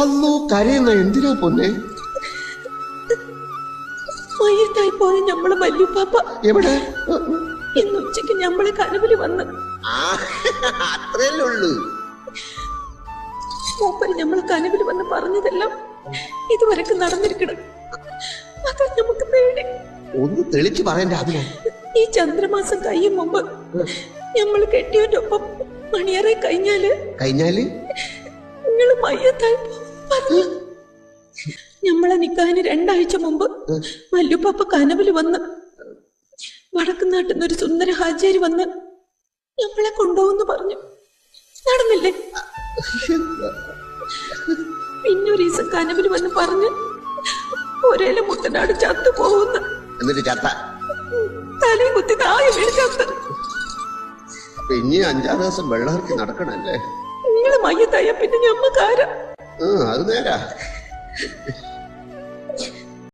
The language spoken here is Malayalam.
അല്ലോ കരയുന്ന എന്തിനാ പൊന്നെ? മയ്യത്തായി പോയ ഞമ്മള് വല്യുപ്പാപ്പ എവിടെ? ഇന്ന് ഉച്ചക്ക് ഞമ്മളെ കനവില് വന്ന്. അത്രയല്ലേ ഉള്ളൂ. മൂപ്പര് ഞമ്മളെ കനവില് വന്ന് പറഞ്ഞതെല്ലാം ഇതുവരെക്ക് നടന്നിരിക്കണം. അതാ നമുക്ക് പേടി. ഒന്ന് തെളിച്ചു പറയണ്ട. അതിനാ ഈ ചന്ദ്രമാസം കഴിയും മുമ്പ് ഞമ്മള് കെട്ടിയവന്റെ ഒപ്പം മണിയറെ കഴിഞ്ഞാല് നിങ്ങള് മയ്യത്തായി പറഞ്ഞു. ഞമ്മളെ നിക്കാഹിന് 2 ആഴ്ച മുമ്പ് വല്ലുപ്പാപ്പ കനവില് വന്ന് വടക്കുനാട്ടിൽ ഒരു സുന്ദര ഹാജാരി വന്ന് നമ്മളെ കൊണ്ടുപോകുന്നു പറഞ്ഞു. നടന്നില്ലേ? പിന്നൊരു ദിവസം കനവില് വന്ന് പറഞ്ഞ് ഒരേല മുത്തനാട് ചത്തു പോകുന്നു. തലയും കുത്തി താഴെ വീണ് ചത്ത്. പിന്നെ 5-6 ദിവസം വെള്ളമിറക്കി നടക്കണല്ലേ? നിങ്ങള് മയ്യത്തായ പിന്നെ ഞമ്മക്കാരാ? അത് നേരാ.